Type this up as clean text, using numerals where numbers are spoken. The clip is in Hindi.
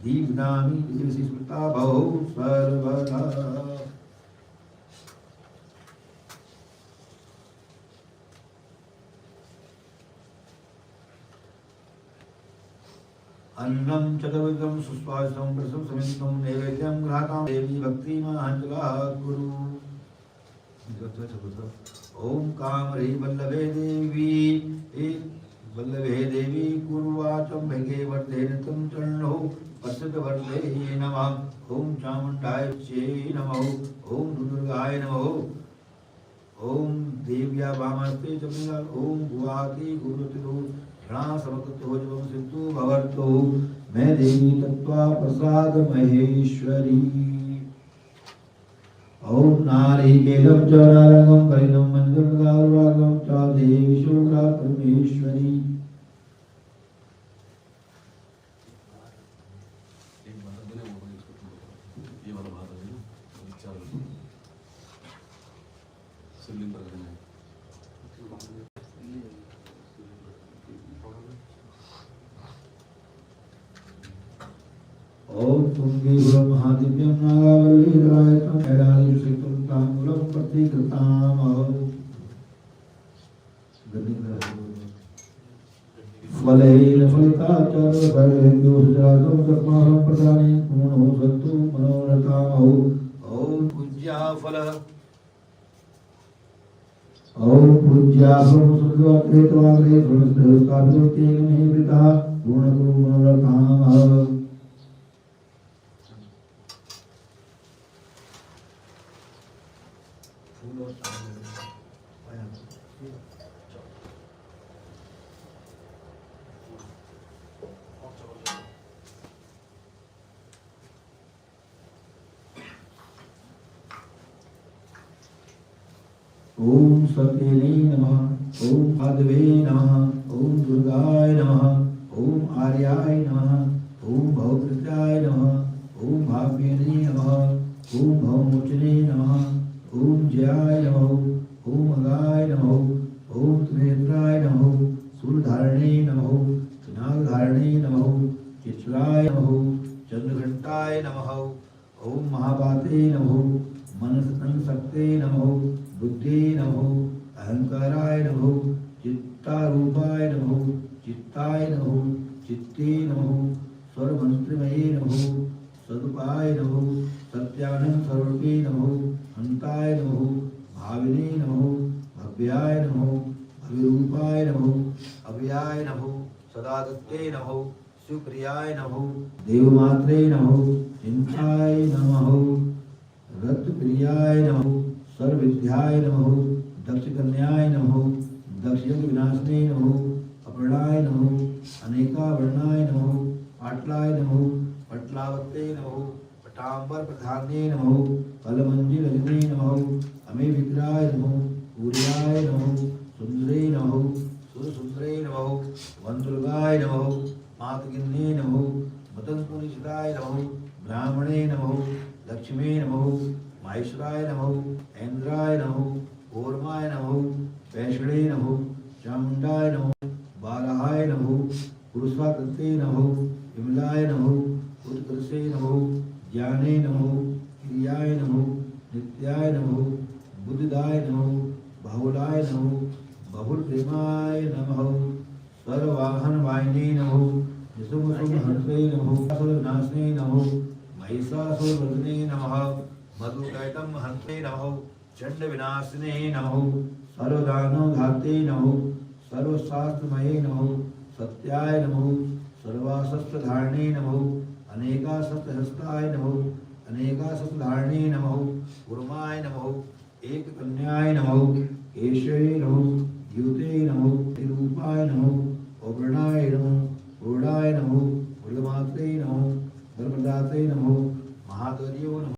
दीप्तामि दिवसि स्मृता भवौ सर्वदा। अन्नं चतुर्विधं सुस्वादितं प्रसव समितं नैवेद्यं गृहातां देवी भक्तिमहाञ्जलाः कुरु। ओम कामरे वल्लभे देवी वल्लभे देवी कुर्वाचं भगे वर्धेन तं चरणौ पश्यतवर्धे नमः। ओम चामुण्डाय चे नमः। ओम दुर्गाय नमः। ओम देव्या वामस्ते च मृगाल। ओम गुवाति गुरुतिरो समकतो जवं सिद्धो भवर्तो मैं देवी तत्वा प्रसाद महेश्वरी। ओम नारिकेलं च नारंगं कलिनं मन्त्रगारुरागं च देवी शुक्रा परमेश्वरी। ओम तुंगे ब्रह्मादिव्यं नागावल्लीरायतं ऐरादिशुक्तं ताम्बूलं प्रतिकृतामहो। फलेन फलिताचार्यभैर्योऽजातं कर्माणं प्रदाने पूर्णो सत्तु मनोरथामहो। ओम पूज्याफलः। ओम पूज्याफलं सुकृत्वाग्रे सुरस्तेन निवृतः पूर्णगुरु मनोरथामहो। ओम सत्यने नमः। ओम भादवे नमः। ओम दुर्गाय नमः। ओम आर्याय नमः। ओम भवकृताय नमः। ओम भाव्यने नमः। ओम भवमोचने नमः। ओम जयाय नमः। ओम अगाय नमः। ओम त्रिनेत्राय नमः। सूलधारणे नमः। नागधारणे नमः। चित्राय नमः। चंद्रघंटाय नमः। ओम महापाते नमः। मनसंशक्ते नमः। बुद्धि नमः। अहंकाराय नमः। चित्तारूपाय नमः। चित्ताय नमः। चित्ते नमः। सर्वमंत्रमये नमः। सदुपाय नमः। सत्यानंद स्वरूपे नमः। हंताय नमः। भाविने नमः। भव्याय नमः। अविरूपाय नमः। अव्याय नमः। सदादत्ते नमः। सुप्रियाय नमः। देवमात्रे नमः। चिंताय नमः। रत्प्रियाय नमः। सर्वविद्याय नमः। दक्षकन्याय नमः। दक्षयज्ञ विनाशने नमः। अपर्णाय नमः। अनेकावर्णाय नमः। पाटलाय नमः। पटलावत्ते नमः। पटांबर प्रधाने नमः। कलमंजिलजने नमः। अमे विग्रहाय नमः। पूर्याय नमः। सुंदरे नमः। सुरसुंदरे नमः। वंदुर्गाय नमः। मातगिन्ने नमः। मतंकुनिशिताय नमः। ब्राह्मणे नमः। लक्ष्मी नमः। माहेश्वराय नमः। ऐन्द्राय नमः। कूर्माय नमः। वैष्णे नमः। चामुण्डाय नमः। बालाय नमः। पुरुषाकृते नमः। विमलाय नमः। उत्कर्षे नमः। ज्ञाने नमः। क्रियाय नमः। नित्याय नमः। बुद्धिदाय नमः। बहुलाय नमः। बहुलप्रेमाय नमः। सर्ववाहनवाहिने नमः। निशुम्भशुम्भहर्षे नमः। असुरविनाशने नमः। महिषासुरवर्धने नमः। मधुकैटम हन्ते नमः। चंड विनाशिने नमः। सर्वदानवधाते नमः। सर्वशास्त्रमये नमः। सत्याय नमः। सर्वाशस्त्रधारणे नमः। अनेकाशस्त्रहस्ताय नमः। अनेकाशस्त्रधारणे नमः। कूर्माय नमः। एककन्याय नमः। केशवे नमः। द्युते नमः। तिरूपाय नमः। औवर्णाय नमः। गौडाय नमः। मृगमात्रे नमः। धर्मदाते नमः। महादर्यो नमः।